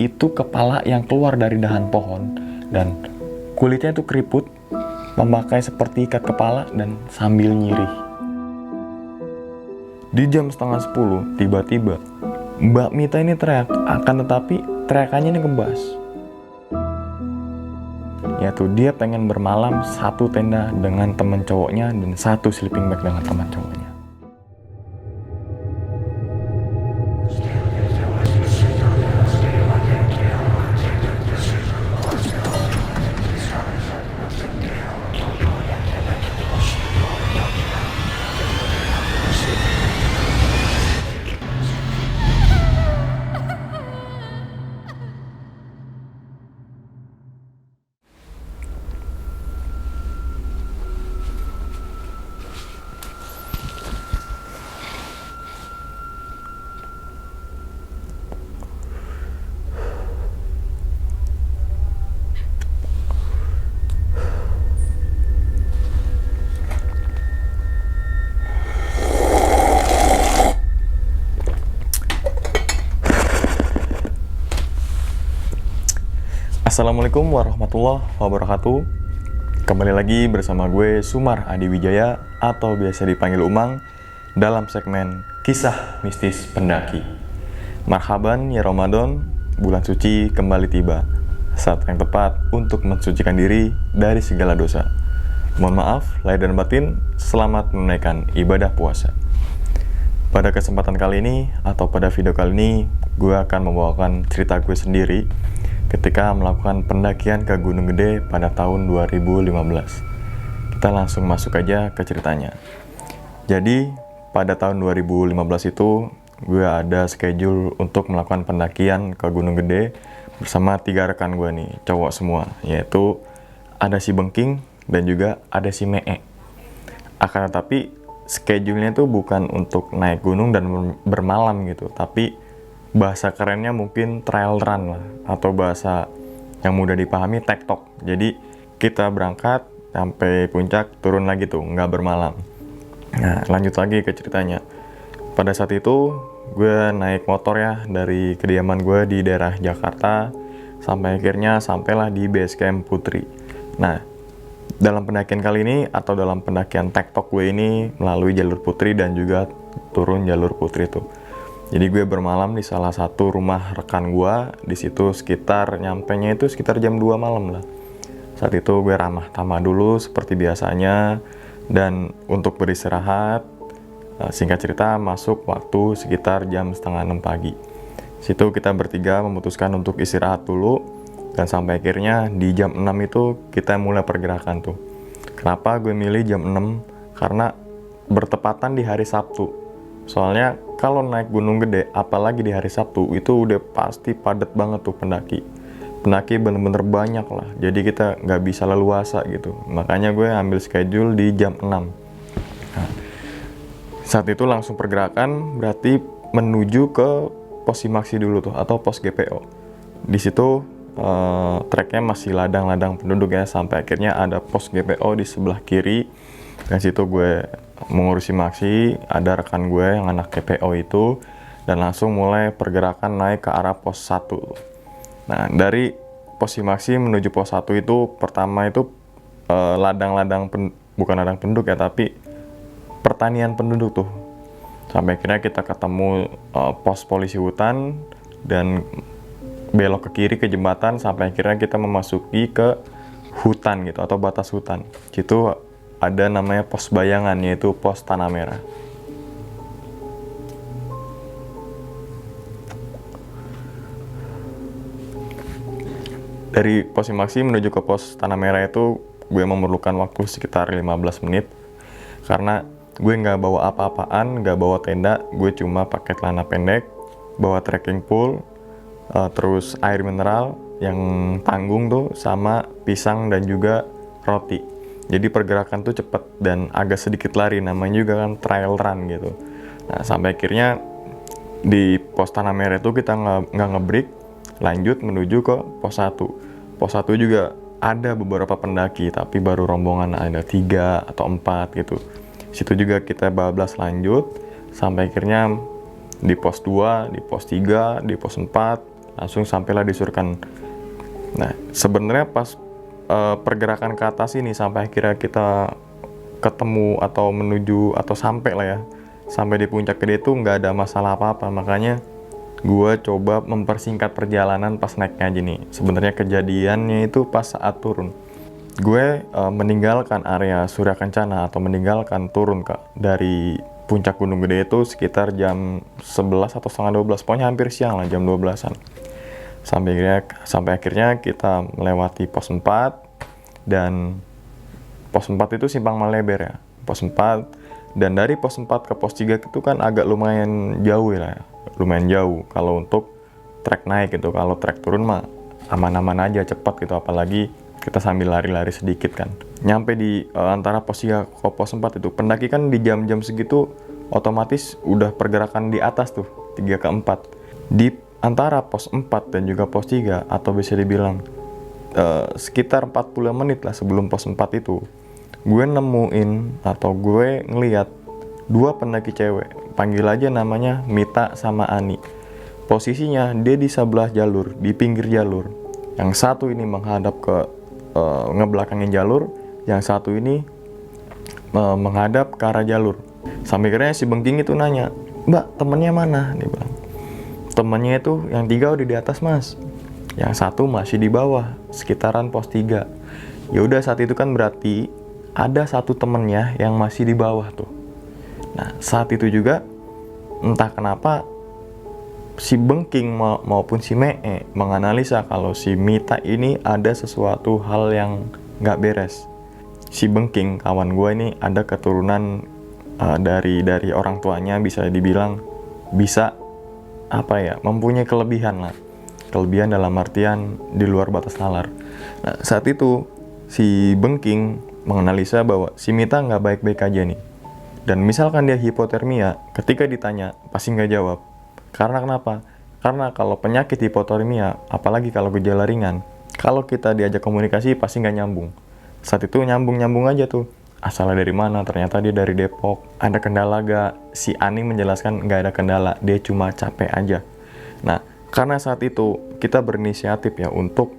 itu kepala yang keluar dari dahan pohon dan kulitnya itu keriput, memakai seperti ikat kepala dan sambil nyirih. Di jam setengah 10, tiba-tiba Mbak Mita ini teriak, akan tetapi teriakannya ini ngebas. Yaitu dia pengen bermalam satu tenda dengan teman cowoknya dan satu sleeping bag dengan teman cowoknya. Assalamualaikum warahmatullahi wabarakatuh. Kembali lagi bersama gue Sumar Adi Wijaya atau biasa dipanggil Umang dalam segmen Kisah Mistis Pendaki. Marhaban ya Ramadan, bulan suci kembali tiba. Saat yang tepat untuk mensucikan diri dari segala dosa. Mohon maaf lahir dan batin, selamat menunaikan ibadah puasa. Pada kesempatan kali ini atau pada video kali ini, gue akan membawakan cerita gue sendiri ketika melakukan pendakian ke Gunung Gede pada tahun 2015. Kita langsung masuk aja ke ceritanya. Jadi, pada tahun 2015 itu, gue ada schedule untuk melakukan pendakian ke Gunung Gede bersama 3 rekan gue nih, cowok semua. Yaitu, ada si Bengking dan juga ada si Mee. Akan tetapi, schedule-nya tuh bukan untuk naik gunung dan bermalam gitu, tapi bahasa kerennya mungkin trail run lah, atau bahasa yang mudah dipahami tektok. Jadi kita berangkat sampai puncak, turun lagi tuh, nggak bermalam. Nah, lanjut lagi ke ceritanya. Pada saat itu gue naik motor ya dari kediaman gue di daerah Jakarta sampai akhirnya sampailah di base camp Putri. Nah, dalam pendakian kali ini atau dalam pendakian tektok gue ini melalui jalur Putri dan juga turun jalur Putri tuh. Jadi gue bermalam di salah satu rumah rekan gue. Di situ sekitar nyampenya itu sekitar jam 2 malam lah. Saat itu gue ramah tamah dulu seperti biasanya, dan untuk beristirahat, singkat cerita masuk waktu sekitar jam setengah 6 pagi. Situ kita bertiga memutuskan untuk istirahat dulu, dan sampai akhirnya di jam 6 itu kita mulai pergerakan tuh. Kenapa gue milih jam 6? Karena bertepatan di hari Sabtu. Soalnya kalau naik Gunung Gede, apalagi di hari Sabtu, itu udah pasti padat banget tuh pendaki. Pendaki bener-bener banyak lah, jadi kita nggak bisa leluasa gitu. Makanya gue ambil schedule di jam 6. Nah, saat itu langsung pergerakan, berarti menuju ke pos Simaksi dulu tuh, atau pos GPO. Di situ treknya masih ladang-ladang penduduk ya, sampai akhirnya ada pos GPO di sebelah kiri. Dan situ gue mengurusi Simaksi, ada rekan gue yang anak GPO itu, dan langsung mulai pergerakan naik ke arah pos 1. Nah, dari pos Simaksi menuju pos 1 itu, pertama itu bukan ladang penduduk ya, tapi pertanian penduduk tuh. Sampai akhirnya kita ketemu pos polisi hutan, dan belok ke kiri ke jembatan, sampai akhirnya kita memasuki ke hutan gitu, atau batas hutan. Situ ada namanya pos bayangan, yaitu pos Tanah Merah. Dari pos Simaksi menuju ke pos Tanah Merah itu gue memerlukan waktu sekitar 15 menit. Karena gue nggak bawa apa-apaan, nggak bawa tenda, gue cuma pakai celana pendek, bawa trekking pole, terus air mineral yang tanggung tuh, sama pisang dan juga roti. Jadi pergerakan tuh cepet dan agak sedikit lari, namanya juga kan trail run gitu. Nah, sampai akhirnya di pos Tanah Merah itu kita nggak nge-break, lanjut menuju ke pos 1. Pos 1 juga ada beberapa pendaki, tapi baru rombongan ada 3 atau 4 gitu. Situ juga kita bablas lanjut, sampai akhirnya di pos 2, di pos 3, di pos 4, langsung sampailah di Surkan. Nah sebenarnya pas pergerakan ke atas ini sampai akhirnya kita ketemu atau menuju atau sampai lah ya, sampai di puncak gede itu nggak ada masalah apa-apa. Makanya gue coba mempersingkat perjalanan pas naiknya aja nih. Sebenarnya kejadiannya itu pas saat turun. Gue meninggalkan area Surya Kencana atau meninggalkan turun dari puncak Gunung Gede itu sekitar jam 11 atau setengah 12, pokoknya hampir siang lah, jam 12-an. Sampai akhirnya kita melewati pos 4, dan pos 4 itu simpang Maleber ya, pos 4. Dan dari pos 4 ke pos 3 itu kan agak lumayan jauh lah ya, lumayan jauh kalau untuk trek naik gitu. Kalau trek turun mah aman-aman aja, cepat gitu, apalagi kita sambil lari-lari sedikit kan. Nyampe di antara pos 3 ke pos 4 itu, pendaki kan di jam-jam segitu otomatis udah pergerakan di atas tuh, 3 ke 4. Di antara pos 4 dan juga pos 3, atau bisa dibilang sekitar 40 menit lah sebelum pos 4 itu, gue nemuin atau gue ngeliat 2 pendaki cewek, panggil aja namanya Mita sama Ani. Posisinya dia di sebelah jalur, di pinggir jalur. Yang satu ini menghadap ke ngebelakangin jalur, yang satu ini menghadap ke arah jalur. Sampai akhirnya si Bengking itu nanya, "Mbak, temennya mana?" Dia bilang, "Temennya itu yang 3 udah di atas mas, yang satu masih di bawah, sekitaran pos 3. Ya udah, saat itu kan berarti ada satu temennya yang masih di bawah tuh. Nah saat itu juga entah kenapa si Bengking maupun si Mee menganalisa kalau si Mita ini ada sesuatu hal yang nggak beres. Si Bengking, kawan gue ini, ada keturunan dari orang tuanya, bisa dibilang bisa apa ya, mempunyai kelebihan lah. Kelebihan dalam artian di luar batas nalar. Nah saat itu si Bengking menganalisa bahwa si Mita nggak baik-baik aja nih. Dan misalkan dia hipotermia, ketika ditanya pasti nggak jawab. Karena kenapa? Karena kalau penyakit hipotermia, apalagi kalau gejala ringan, kalau kita diajak komunikasi pasti nggak nyambung. Saat itu nyambung aja tuh. Asalnya dari mana? Ternyata dia dari Depok. Ada kendala gak? Si Ani menjelaskan nggak ada kendala, dia cuma capek aja. Nah, karena saat itu kita berinisiatif ya untuk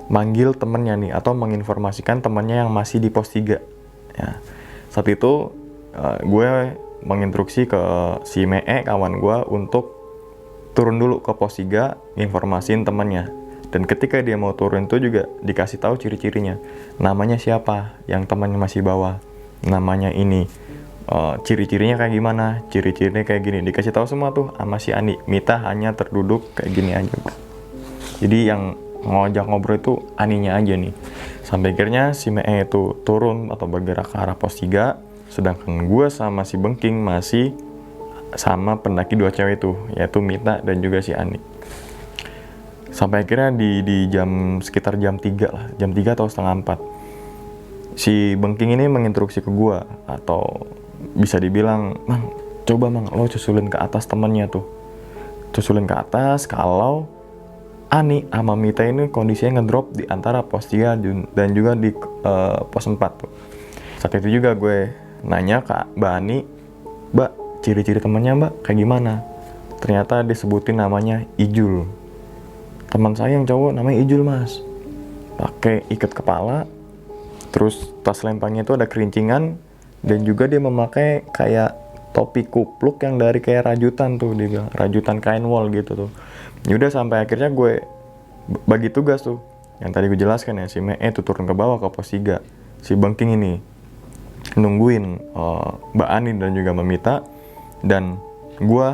manggil temennya nih, atau menginformasikan temennya yang masih di pos 3 ya. Saat itu gue menginstruksi ke si Mee, kawan gue, untuk turun dulu ke pos 3, informasiin temennya. Dan ketika dia mau turun itu juga dikasih tahu ciri-cirinya, namanya siapa, yang temannya masih bawah, namanya ini, ciri-cirinya kayak gimana, ciri-cirinya kayak gini, dikasih tahu semua tuh sama si Ani. Mita hanya terduduk kayak gini aja. Jadi yang ngajak ngobrol itu Aninya aja nih. Sampai akhirnya si Mee itu turun atau bergerak ke arah pos 3, sedangkan gue sama si Bengking masih sama pendaki 2 cewek itu, yaitu Mita dan juga si Ani. Sampai akhirnya di sekitar jam 3 lah, jam 3 atau setengah 4, si Bengking ini menginstruksi ke gue, atau bisa dibilang, "Mang, coba Mang, lo susulin ke atas temennya tuh, susulin ke atas kalau Ani sama Mita ini kondisinya ngedrop di antara pos 3 dan juga di pos 4 tuh." Saat itu juga gue nanya ke Mbak Ani, "Mbak, ciri-ciri temennya Mbak kayak gimana?" Ternyata disebutin namanya Ijul. Teman saya yang cowok namanya Ijul mas, pakai ikat kepala, terus tas lempangnya itu ada kerincingan, dan juga dia memakai kayak topi kupluk yang dari kayak rajutan tuh, dia bilang rajutan kain wol gitu tuh. Yaudah, sampai akhirnya gue bagi tugas tuh, yang tadi gue jelaskan ya, si Mee tuh turun ke bawah ke pos 3, si Bengking ini nungguin Mbak Ani dan juga Mbak Mita, dan gue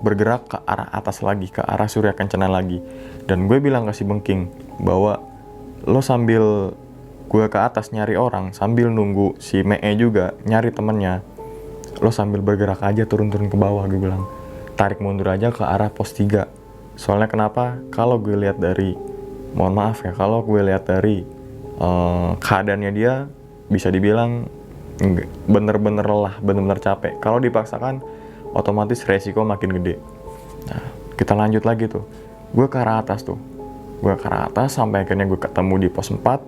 bergerak ke arah atas lagi, ke arah Surya Kencana lagi. Dan gue bilang ke si Bengking bahwa lo sambil gue ke atas nyari orang, sambil nunggu si Mee juga nyari temennya, lo sambil bergerak aja turun-turun ke bawah. Gue bilang tarik mundur aja ke arah pos 3. Soalnya kenapa? Kalau gue lihat dari, mohon maaf ya, kalau gue lihat dari keadaannya dia, bisa dibilang bener-bener lelah, bener-bener capek. Kalau dipaksakan otomatis resiko makin gede. Nah, kita lanjut lagi tuh. Gue ke arah atas tuh. Gue ke arah atas sampai akhirnya gue ketemu di pos 4.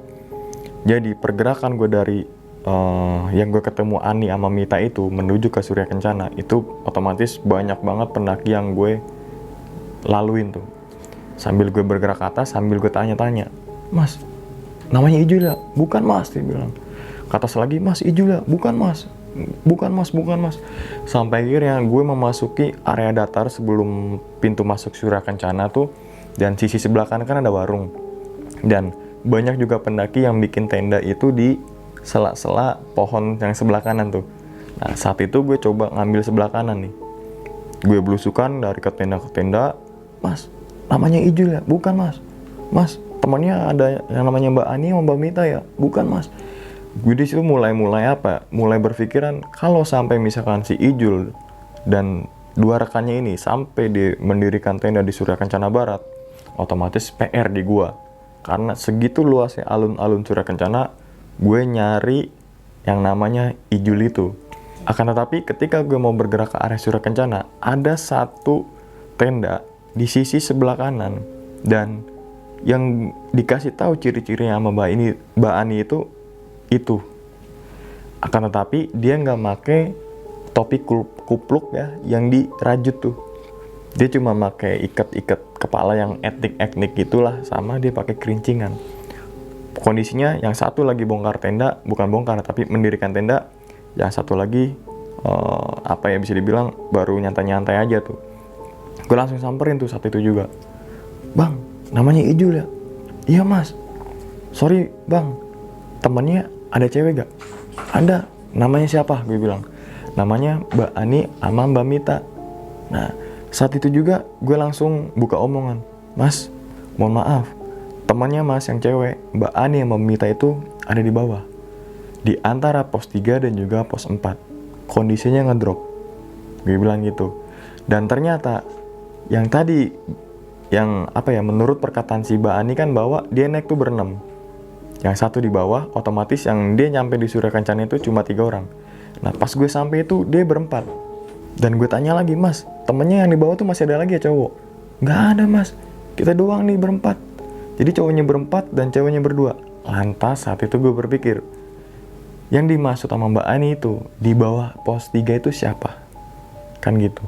Jadi pergerakan gue dari yang gue ketemu Ani sama Mita itu menuju ke Surya Kencana, itu otomatis banyak banget pendaki yang gue laluin tuh. Sambil gue bergerak ke atas, sambil gue tanya-tanya, "Mas, namanya Ijul ya?" "Bukan Mas," dia bilang. Ke atas lagi, "Mas, Ijul ya?" "Bukan Mas, bukan Mas, bukan Mas." Sampai akhirnya gue memasuki area datar sebelum pintu masuk Surya Kencana tuh, dan sisi sebelah kanan kan ada warung. Dan banyak juga pendaki yang bikin tenda itu di sela-sela pohon yang sebelah kanan tuh. Nah, saat itu gue coba ngambil sebelah kanan nih. Gue belusukan dari ke tenda, "Mas, namanya Ijul ya?" "Bukan Mas." "Mas, temannya ada yang namanya Mbak Ani sama Mbak Mita ya?" "Bukan Mas." Gue di situ mulai apa? Mulai berpikiran kalau sampai misalkan si Ijul dan dua rekannya ini sampai mendirikan tenda di Surya Kencana Barat, otomatis PR di gua. Karena segitu luasnya alun-alun Surya Kencana, gue nyari yang namanya Ijul itu. Akan tetapi ketika gue mau bergerak ke arah Surya Kencana, ada satu tenda di sisi sebelah kanan, dan yang dikasih tahu ciri-cirinya sama Mbak Ani itu. Akan tetapi dia nggak make topi kupluk ya yang dirajut tuh. Dia cuma pakai ikat-ikat kepala yang etnik gitulah, sama dia pakai kerincingan. Kondisinya yang satu lagi bongkar tenda, bukan bongkar tapi mendirikan tenda, yang satu lagi apa ya, bisa dibilang baru nyantai-nyantai aja tuh. Gue langsung samperin tuh saat itu juga. "Bang, namanya Ijul ya?" "Iya Mas." "Sorry Bang, temennya ada cewek gak?" "Ada." "Namanya siapa?" Gue bilang. "Namanya Mbak Ani sama Mbak Mita." Nah, saat itu juga gue langsung buka omongan. "Mas, mohon maaf, temannya Mas yang cewek, Mbak Ani sama Mbak Mita itu ada di bawah, di antara pos 3 dan juga pos 4. Kondisinya ngedrop." Gue bilang gitu. Dan ternyata yang tadi, yang apa ya, menurut perkataan si Mbak Ani kan bahwa dia naik tuh berenam. Yang satu di bawah, otomatis yang dia nyampe di Surya Kencana itu cuma 3 orang. Nah, pas gue sampai itu dia berempat. Dan gue tanya lagi, "Mas, temennya yang di bawah tuh masih ada lagi ya cowok?" "Nggak ada Mas, kita doang nih berempat." Jadi cowoknya berempat dan ceweknya berdua. Lantas saat itu gue berpikir, yang dimaksud sama Mbak Ani itu di bawah pos 3 itu siapa? Kan gitu.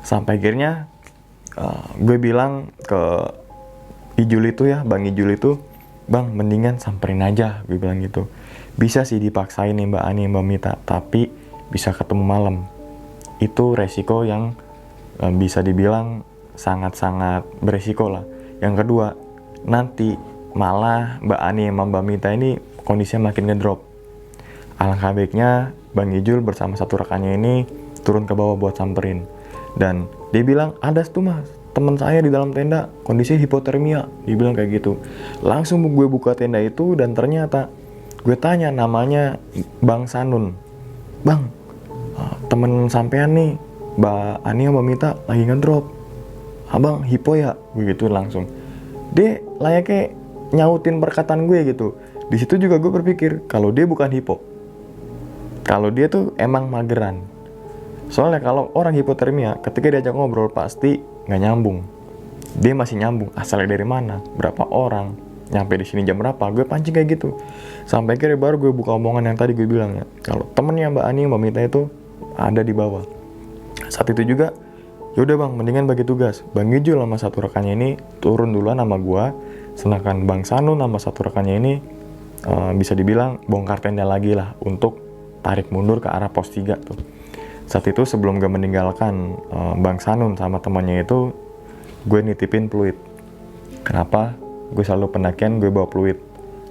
Sampai akhirnya gue bilang ke Ijul itu ya, Bang Ijul itu, "Bang, mendingan samperin aja," gue bilang gitu. "Bisa sih dipaksain nih Mbak Ani, Mbak Mita, tapi bisa ketemu malam. Itu resiko yang bisa dibilang sangat-sangat beresiko lah. Yang kedua, nanti malah Mbak Ani sama Mbak Mita ini kondisinya makin ngedrop. Alangkah baiknya Bang Ijul bersama satu rekannya ini turun ke bawah buat samperin." Dan dia bilang, "Ada tuh Mas, teman saya di dalam tenda kondisi hipotermia," dia bilang kayak gitu. Langsung gue buka tenda itu dan ternyata gue tanya namanya Bang Sanun. "Bang, temen sampean nih, Mbak Ani sama Mbak Mita lagi ngedrop. Abang hipo ya?" Begitu langsung. Dia layaknya nyautin perkataan gue gitu. Di situ juga gue berpikir kalau dia bukan hipo, kalau dia tuh emang mageran. Soalnya kalau orang hipotermia, ketika diajak ngobrol pasti nggak nyambung. Dia masih nyambung, asalnya dari mana, berapa orang, nyampe di sini jam berapa, gue pancing kayak gitu. Sampai akhirnya baru gue buka omongan yang tadi gue bilang ya, kalau temennya Mbak Ani, Mbak Mita itu ada di bawah. Saat itu juga, "Yaudah Bang, mendingan bagi tugas. Bang Ijul sama satu rekannya ini turun duluan sama gue, sedangkan Bang Sanun sama satu rekannya ini bisa dibilang bongkar tenda lagi lah untuk tarik mundur ke arah pos 3 tuh." Saat itu sebelum gue meninggalkan Bang Sanun sama temannya itu, gue nitipin peluit. Kenapa? Gue selalu pendakian gue bawa peluit.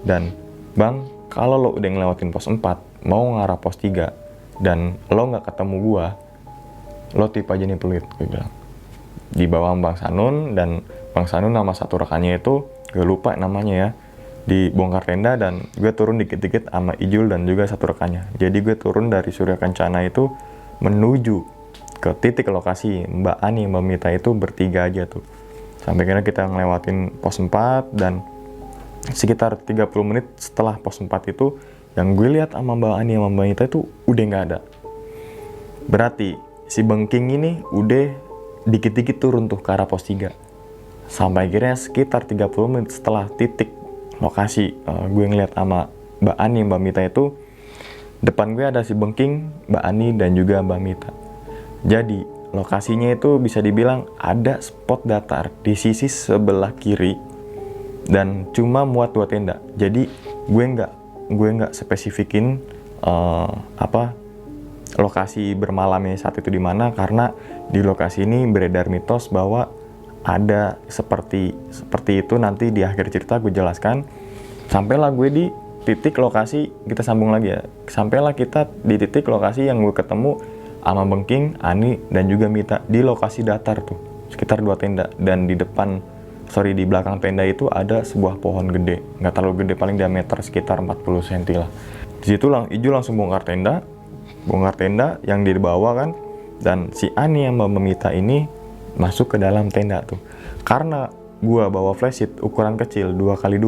Dan, "Bang, kalau lo udah ngelewatin pos 4, mau ngarah pos 3, dan lo nggak ketemu gue, lo tip aja nih peluit," gue bilang. Di bawah Bang Sanun, dan Bang Sanun nama satu rekannya itu, gue lupa namanya ya, di bongkar tenda, dan gue turun dikit-dikit sama Ijul dan juga satu rekannya. Jadi gue turun dari Surya Kencana itu menuju ke titik lokasi Mbak Ani, Mbak Mita itu bertiga aja tuh. Sampai akhirnya kita ngelewatin pos 4, dan sekitar 30 menit setelah pos 4 itu, yang gue lihat sama Mbak Ani sama Mbak Mita itu udah nggak ada. Berarti si Bengking ini udah dikit-dikit turun tuh ke arah pos 3. Sampai akhirnya sekitar 30 menit setelah titik lokasi gue ngeliat sama Mbak Ani, Mbak Mita itu, depan gue ada si Bengking, Mbak Ani, dan juga Mbak Mita. Jadi lokasinya itu bisa dibilang ada spot datar di sisi sebelah kiri dan cuma muat 2 tenda. Jadi gue nggak spesifikin lokasi bermalamnya saat itu di mana, karena di lokasi ini beredar mitos bahwa ada seperti itu. Nanti di akhir cerita gue jelaskan. Sampailah gue di titik lokasi, kita sambung lagi ya. Sampailah kita di titik lokasi yang gue ketemu sama Bengking, Ani, dan juga Mita di lokasi datar tuh, sekitar 2 tenda. Dan di belakang tenda itu ada sebuah pohon gede, nggak terlalu gede, paling diameter sekitar 40 cm lah. Di situ Iju langsung bongkar tenda yang di bawah kan, dan si Ani yang Mita ini masuk ke dalam tenda tuh. Karena gua bawa flashlight ukuran kecil 2x2,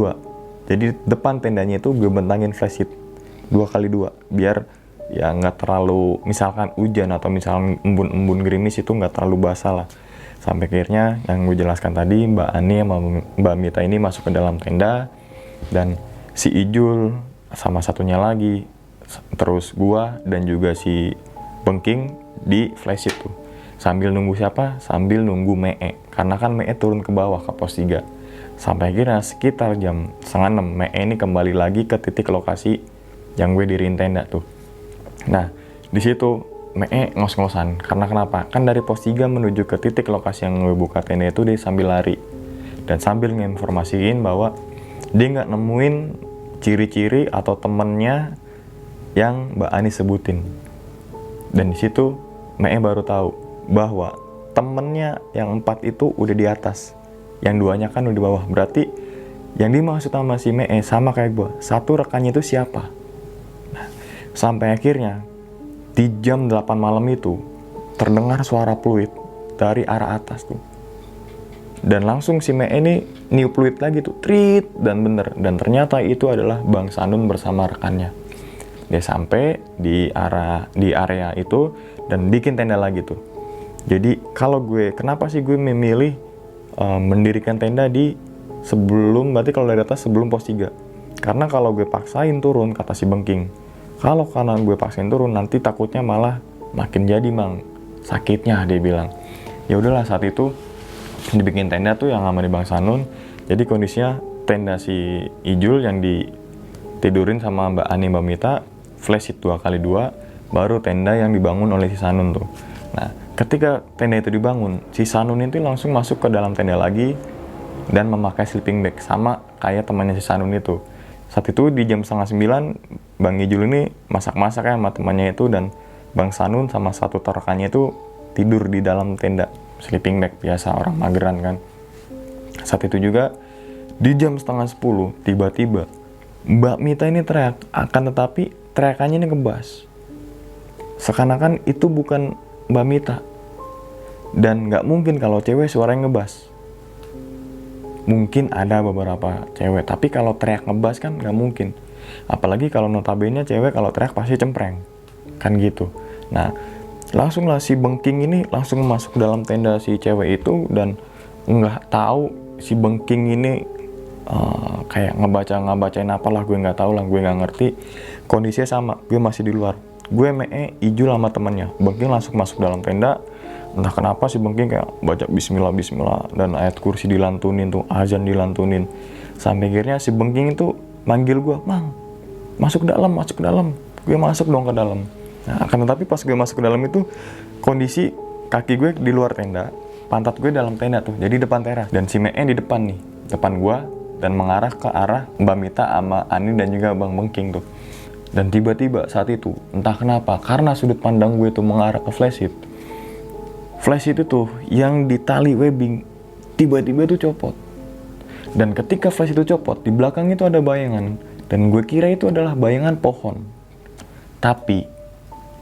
jadi depan tendanya itu gue bentangin flashlight 2x2 biar ya nggak terlalu, misalkan hujan atau misalkan embun-embun gerimis itu nggak terlalu basah lah. Sampai akhirnya yang gue jelaskan tadi, Mbak Ani sama Mbak Mita ini masuk ke dalam tenda, dan si Ijul sama satunya lagi, terus gua dan juga si Bengking di flashlight tuh. Sambil nunggu siapa? Sambil nunggu Mee, karena kan Mee turun ke bawah ke pos 3. Sampai akhirnya sekitar jam 5:30 Mee ini kembali lagi ke titik lokasi yang gue diriin tenda tuh. Nah, di situ Mee ngos-ngosan. Karena kenapa? Kan dari pos 3 menuju ke titik lokasi yang gue buka tenda itu dia sambil lari. Dan sambil nginformasiin bahwa dia nggak nemuin ciri-ciri atau temennya yang Mbak Ani sebutin. Dan di situ Mee baru tahu bahwa temennya yang 4 itu udah di atas. Yang 2-nya kan udah di bawah. Berarti yang dimaksud sama si Mee sama kayak gue. Satu rekannya itu siapa? Nah, sampai akhirnya di jam 8 malam itu terdengar suara fluid dari arah atas tuh. Dan langsung si Mee ini niup fluid lagi tuh, trit, dan bener. Dan ternyata itu adalah Bang Sanun bersama rekannya. Dia sampai di area itu dan bikin tenda lagi tuh. Jadi kenapa sih gue memilih mendirikan tenda di berarti kalau dari atas sebelum pos 3. Karena kalau gue paksain turun, kata si Bengking, karena gue paksain turun nanti takutnya malah makin jadi Bang sakitnya, dia bilang. Ya udahlah, saat itu dibikin tenda tuh yang sama di Bang Sanun. Jadi kondisinya tenda si Ijul yang ditidurin sama Mbak Ani, Mbak Mita, flashlight 2x2, baru tenda yang dibangun oleh si Sanun tuh. Nah, ketika tenda itu dibangun, si Sanun itu langsung masuk ke dalam tenda lagi dan memakai sleeping bag sama kayak temannya si Sanun itu. Saat itu di jam 8:30 Bang Ijul ini masak-masak ya sama temannya itu, dan Bang Sanun sama satu rekannya itu tidur di dalam tenda sleeping bag biasa orang mageran kan. Saat itu juga di jam 9:30 tiba-tiba Mbak Mita ini teriak, akan tetapi teriakannya ini ngebas. Seakan-akan itu bukan Mbak Mita, dan nggak mungkin kalau cewek suaranya ngebas. Mungkin ada beberapa cewek, tapi kalau teriak ngebas kan nggak mungkin. Apalagi kalau notabene cewek kalau teriak pasti cempreng, kan gitu. Nah, langsung lah si Bengking ini langsung masuk dalam tenda si cewek itu, dan nggak tahu si Bengking ini kayak ngebacain apalah, gue nggak tahu lah, gue nggak ngerti. Kondisinya sama, gue masih di luar. Gue Mee, Ijul sama temennya. Bengking langsung masuk dalam tenda. Entah kenapa si Bengking kayak baca bismillah dan ayat kursi dilantunin tuh, azan dilantunin. Sampai akhirnya si Bengking itu manggil gue, Mang, masuk ke dalam. Gue masuk dong ke dalam. Nah, akan tetapi pas gue masuk ke dalam itu kondisi kaki gue di luar tenda, pantat gue dalam tenda tuh, jadi depan teras. Dan si Mee di depan nih, depan gue, dan mengarah ke arah Mbak Mita sama Ani dan juga Bang Bengking tuh. Dan tiba-tiba saat itu, entah kenapa, karena sudut pandang gue tuh mengarah ke flashlight itu tuh yang di tali webbing tiba-tiba tuh copot. Dan ketika flash itu copot, di belakang itu ada bayangan, dan gue kira itu adalah bayangan pohon. Tapi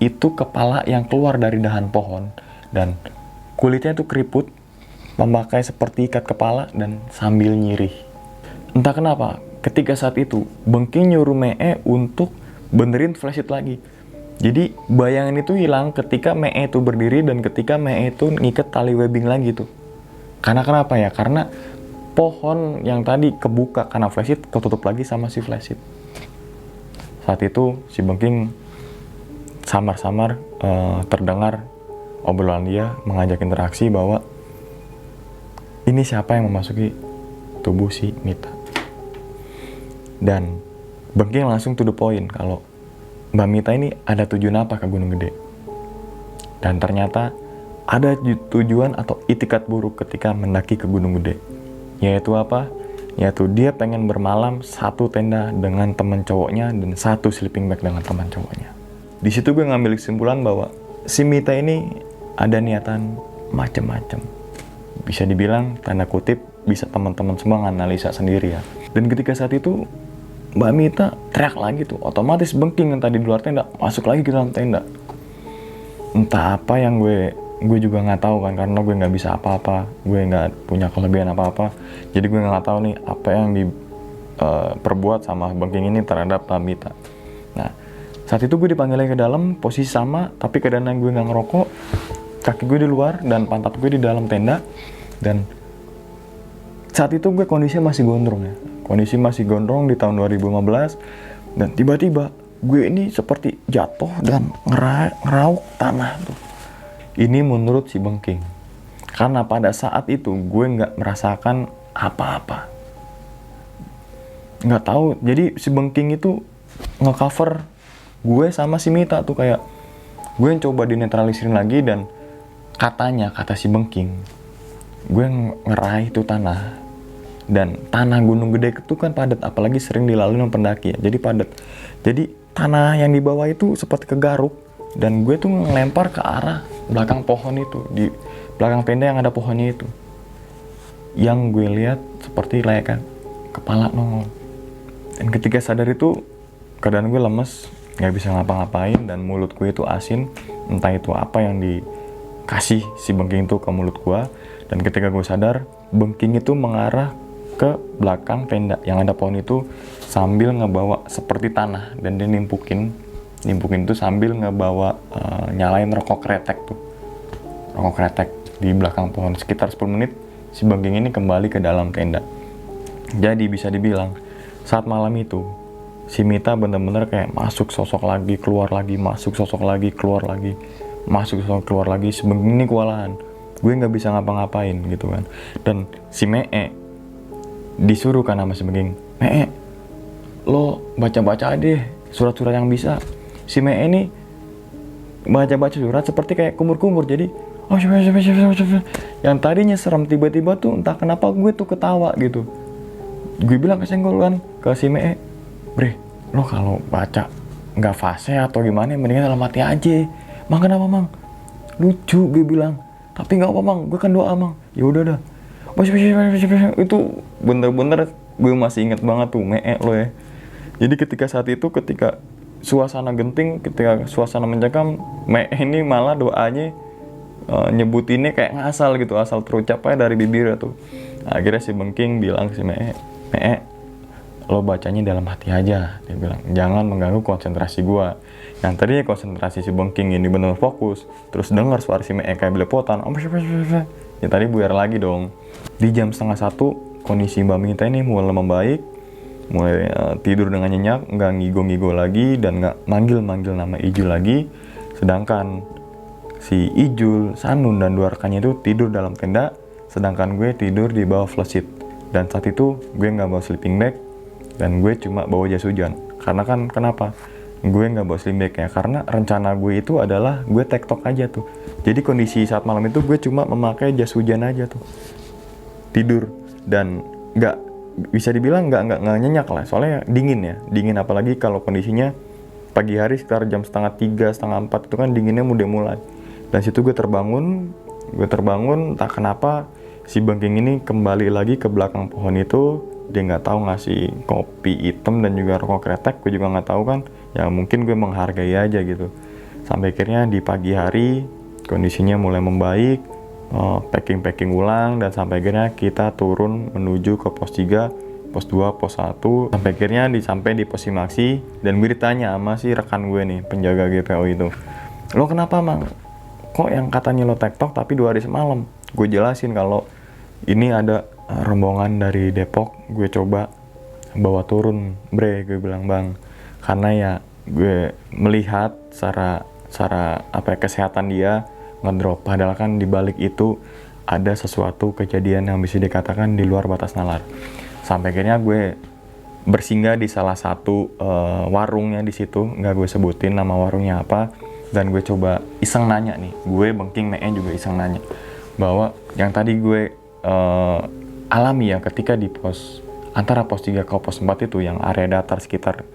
itu kepala yang keluar dari dahan pohon, dan kulitnya itu keriput, memakai seperti ikat kepala dan sambil nyirih. Entah kenapa, ketika saat itu Bengking nyuruh Mee untuk benerin flashlight lagi. Jadi bayangan itu hilang ketika Mee itu berdiri dan ketika Mee itu ngikat tali webbing lagi tuh. Karena kenapa ya? Karena pohon yang tadi kebuka karena flashlight ketutup lagi sama si flashlight. Saat itu si Bengking samar-samar terdengar obrolan dia mengajak interaksi bahwa ini siapa yang memasuki tubuh si Mita. Dan Bengking langsung to the point kalau Mbak Mita ini ada tujuan apa ke Gunung Gede. Dan ternyata ada tujuan atau itikat buruk ketika mendaki ke Gunung Gede. Yaitu apa? Yaitu dia pengen bermalam satu tenda dengan teman cowoknya dan satu sleeping bag dengan teman cowoknya. Di situ gue ngambil kesimpulan bahwa si Mita ini ada niatan macem-macem. Bisa dibilang tanda kutip, bisa teman-teman semua nganalisa sendiri ya. Dan ketika saat itu Mbak Mita teriak lagi tuh, otomatis Bengking yang tadi di luar tenda masuk lagi ke dalam tenda. Entah apa yang gue juga nggak tahu kan, karena gue nggak bisa apa-apa, gue nggak punya kelebihan apa-apa, jadi gue nggak tahu nih apa yang diperbuat sama Bengking ini terhadap Mbak Mita. Nah, saat itu gue dipanggil lagi ke dalam, posisi sama, tapi keadaan gue nggak ngerokok, kaki gue di luar dan pantat gue di dalam tenda. Dan saat itu gue kondisinya masih gondrong ya, kondisi masih gondrong di tahun 2015, dan tiba-tiba gue ini seperti jatuh dan ngerauk tanah tuh. Ini menurut si Bengking, karena pada saat itu gue nggak merasakan apa-apa, nggak tahu. Jadi si Bengking itu ngecover gue sama si Mita tuh, kayak gue yang coba dinetralisin lagi. Dan katanya, kata si Bengking, gue ngeraih itu tanah. Dan tanah Gunung Gede itu kan padat, apalagi sering dilalui sama pendaki ya, jadi padat. Jadi tanah yang di bawah itu seperti kegaruk, dan gue tuh ngelempar ke arah belakang pohon itu, di belakang tenda yang ada pohonnya itu. Yang gue lihat seperti layaknya kepala nongol. Dan ketika sadar itu keadaan gue lemes, nggak bisa ngapa-ngapain, dan mulut gue itu asin, entah itu apa yang dikasih si Bengking itu ke mulut gue. Dan ketika gue sadar, Bengking itu mengarah ke belakang tenda yang ada pohon itu sambil ngebawa seperti tanah, dan dia nimpukin itu sambil ngebawa nyalain rokok kretek di belakang pohon. Sekitar 10 menit si Bengking ini kembali ke dalam tenda. Jadi bisa dibilang saat malam itu si Mita bener-bener kayak masuk sosok lagi, keluar lagi, masuk sosok lagi, keluar lagi, masuk sosok keluar lagi. Si Bengking ini kewalahan, gue nggak bisa ngapa-ngapain gitu kan. Dan si Mee disuruh kan sama si Bengking, Mee, lo baca-baca deh surat-surat yang bisa. Si Mee ini baca-baca surat seperti kayak kumur-kumur. Jadi yang tadinya serem tiba-tiba tuh entah kenapa gue tuh ketawa gitu. Gue bilang kesenggol kan ke si Mee, bre, lo kalau baca nggak fase atau gimana, mendingan dalam hati aja. Mang, kenapa mang? Lucu, gue bilang. Tapi nggak apa mang, gue kan doa mang. Ya udah dah. Itu bener-bener gue masih inget banget tuh Mee lo ya. Jadi ketika saat itu, ketika suasana genting, ketika suasana mencekam, Mee ini malah doanya nyebutinnya kayak ngasal gitu, asal terucap aja dari bibirnya tuh. Akhirnya si Bengking bilang ke si Mee, Mee, lo bacanya dalam hati aja, dia bilang, jangan mengganggu konsentrasi gue. Yang tadinya konsentrasi si Bengking ini bener fokus, terus dengar suara si Mee kayak belepotan, ya tadi buyar lagi dong. Di jam 12:30 kondisi Mbak Mita ini mulai membaik, mulai tidur dengan nyenyak, nggak ngigo-ngigo lagi, dan nggak manggil-manggil nama Ijul lagi. Sedangkan si Ijul, Sanun, dan 2 rekannya itu tidur dalam tenda, sedangkan gue tidur di bawah flash sheet. Dan saat itu gue nggak bawa sleeping bag, dan gue cuma bawa jas hujan. Karena kan kenapa? Gue nggak bawa sleeping bag ya, karena rencana gue itu adalah gue tektok aja tuh. Jadi kondisi saat malam itu gue cuma memakai jas hujan aja tuh, tidur. Dan nggak bisa dibilang nggak nyenyak lah, soalnya dingin, apalagi kalau kondisinya pagi hari sekitar jam 2:30, 3:30, itu kan dinginnya udah mulai. Dan situ gue terbangun, entah kenapa si Bengking ini kembali lagi ke belakang pohon itu. Dia nggak tahu ngasih kopi hitam dan juga rokok kretek, gue juga nggak tahu kan, ya mungkin gue menghargai aja gitu. Sampai akhirnya di pagi hari kondisinya mulai membaik, packing ulang, dan sampai akhirnya kita turun menuju ke pos 3, pos 2, pos 1, sampai akhirnya sampai di pos Simaksi. Dan gue ditanya sama si rekan gue nih, penjaga GPO itu, lo kenapa mang? Kok yang katanya lo tektok tapi 2 hari semalam? Gue jelasin kalau ini ada rombongan dari Depok, gue coba bawa turun bre, gue bilang bang, karena ya gue melihat secara apa ya, kesehatan dia ngedrop. Padahal kan di balik itu ada sesuatu kejadian yang bisa dikatakan di luar batas nalar. Sampai akhirnya gue bersinggah di salah satu warungnya di situ, nggak gue sebutin nama warungnya apa, dan gue coba iseng nanya nih, gue Bengking Meen juga iseng nanya bahwa yang tadi gue alami ya ketika di antara pos 3 ke pos 4 itu yang area datar sekitar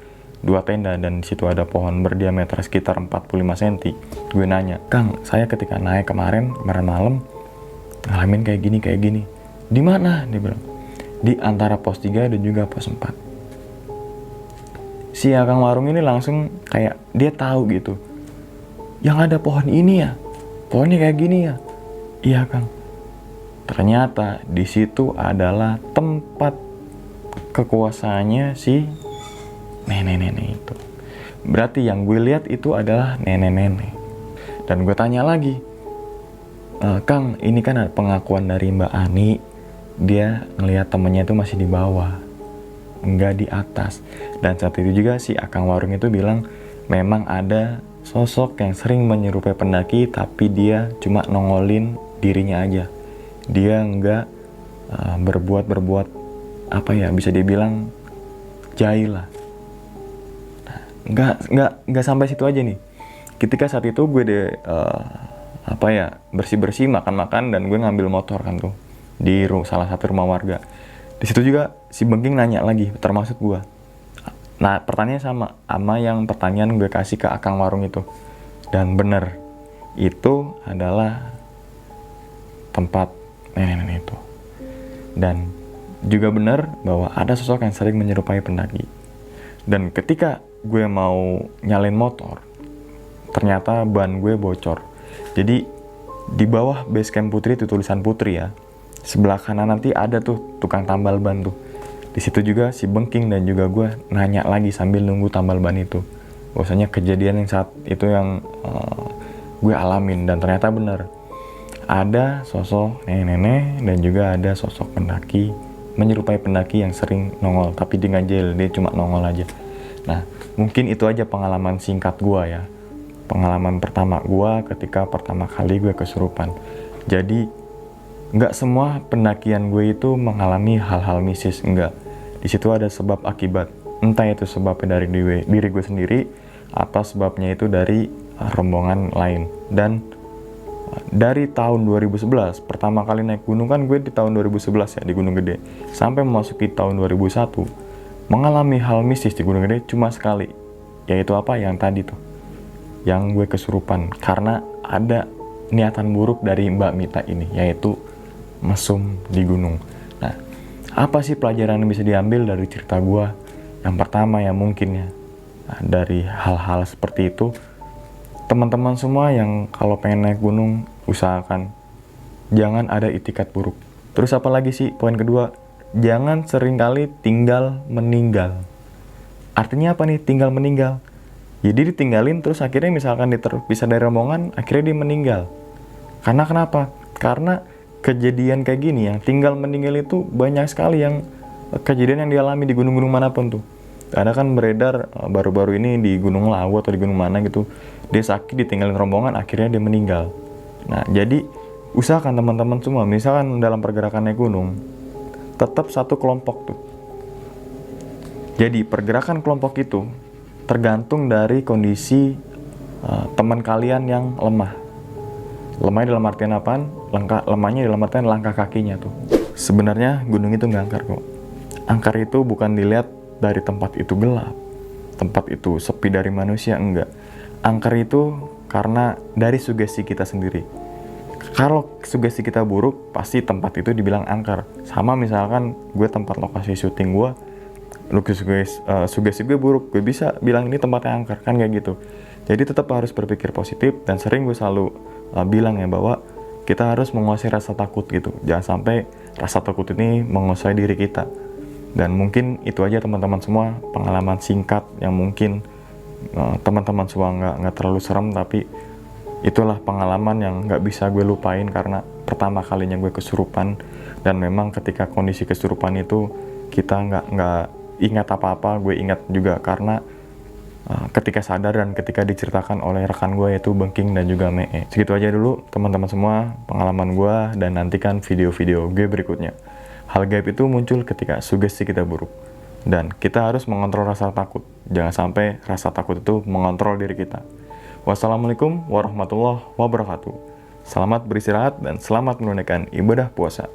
2 tenda dan di situ ada pohon berdiameter sekitar 45 cm. Gue nanya, "Kang, saya ketika naik kemarin malam ngalamin kayak gini. Di mana?" Dia bilang, "Di antara pos 3 dan juga pos 4. Si Akang warung ini langsung kayak dia tahu gitu. "Yang ada pohon ini ya? Pohonnya kayak gini ya?" "Iya, Kang." Ternyata di situ adalah tempat kekuasaannya si nenek-nenek itu. Berarti yang gue lihat itu adalah nenek-nenek. Dan gue tanya lagi, "Kang, ini kan ada pengakuan dari Mbak Ani, dia ngelihat temennya itu masih di bawah, enggak di atas." Dan saat itu juga si Akang warung itu bilang memang ada sosok yang sering menyerupai pendaki, tapi dia cuma nongolin dirinya aja. Dia enggak berbuat apa ya, bisa dibilang jahil lah. Nggak sampai situ aja nih. Ketika saat itu gue bersih makan dan gue ngambil motor kan tuh di salah satu rumah warga. Di situ juga si Bengking nanya lagi, termasuk gue. Nah, pertanyaannya sama yang pertanyaan gue kasih ke Akang warung itu. Dan bener, itu adalah tempat nenek-nenek itu. Dan juga bener bahwa ada sosok yang sering menyerupai pendaki. Dan ketika gue mau nyalain motor, ternyata ban gue bocor. Jadi di bawah base camp Putri itu tulisan Putri ya. Sebelah kanan nanti ada tuh tukang tambal ban tuh. Di situ juga si Bengking dan juga gue nanya lagi sambil nunggu tambal ban itu. Bahwasanya kejadian yang saat itu yang gue alamin, dan ternyata benar. Ada sosok nenek-nenek dan juga ada sosok pendaki menyerupai pendaki yang sering nongol, tapi dia nggak jahil, dia cuma nongol aja. Nah, mungkin itu aja pengalaman singkat gue ya. Pengalaman pertama gue ketika pertama kali gue kesurupan. Jadi, nggak semua pendakian gue itu mengalami hal-hal mistis, enggak. Di situ ada sebab akibat. Entah itu sebabnya dari diri gue sendiri, atau sebabnya itu dari rombongan lain. Dan dari tahun 2011, pertama kali naik gunung kan gue di tahun 2011 ya, di Gunung Gede. Sampai memasuki tahun 2001, mengalami hal mistis di Gunung Gede cuma sekali. Yaitu apa? Yang tadi tuh. Yang gue kesurupan. Karena ada niatan buruk dari Mbak Mita ini, yaitu mesum di gunung. Nah, apa sih pelajaran yang bisa diambil dari cerita gue? Yang pertama ya mungkin ya, dari hal-hal seperti itu, teman-teman semua yang kalau pengen naik gunung, usahakan jangan ada itikat buruk. Terus apa lagi sih poin kedua? Jangan seringkali tinggal meninggal. Artinya apa nih tinggal meninggal? Jadi ditinggalin terus akhirnya misalkan dia terpisah dari rombongan, akhirnya dia meninggal. Karena kenapa? Karena kejadian kayak gini yang tinggal meninggal itu banyak sekali yang kejadian yang dialami di gunung-gunung manapun tuh. Ada kan beredar baru-baru ini di Gunung Lawu atau di gunung mana gitu, dia sakit ditinggalin rombongan akhirnya dia meninggal. Nah, jadi usahakan teman-teman semua misalkan dalam pergerakan naik gunung tetap satu kelompok tuh. Jadi pergerakan kelompok itu tergantung dari kondisi teman kalian yang lemah. Lemahnya dalam artian apaan? Lemahnya dalam artian langkah kakinya tuh. Sebenarnya gunung itu nggak angker kok. Angker itu bukan dilihat dari tempat itu gelap, tempat itu sepi dari manusia, enggak. Angker itu karena dari sugesti kita sendiri. Kalau sugesti kita buruk, pasti tempat itu dibilang angker. Sama misalkan gue tempat lokasi syuting gue, sugesti gue buruk, gue bisa bilang ini tempatnya angker, kan kayak gitu. Jadi tetap harus berpikir positif, dan sering gue selalu bilang ya bahwa kita harus menguasai rasa takut gitu. Jangan sampai rasa takut ini menguasai diri kita. Dan mungkin itu aja teman-teman semua, pengalaman singkat yang mungkin teman-teman semua nggak terlalu serem, tapi itulah pengalaman yang nggak bisa gue lupain karena pertama kalinya gue kesurupan. Dan memang ketika kondisi kesurupan itu kita nggak ingat apa-apa. Gue ingat juga karena ketika sadar dan ketika diceritakan oleh rekan gue yaitu Bengking dan juga Mee. Segitu aja dulu teman-teman semua pengalaman gue, dan nantikan video-video gue berikutnya. Hal gaib itu muncul ketika sugesti kita buruk, dan kita harus mengontrol rasa takut. Jangan sampai rasa takut itu mengontrol diri kita. Wassalamualaikum warahmatullahi wabarakatuh. Selamat beristirahat dan selamat menunaikan ibadah puasa.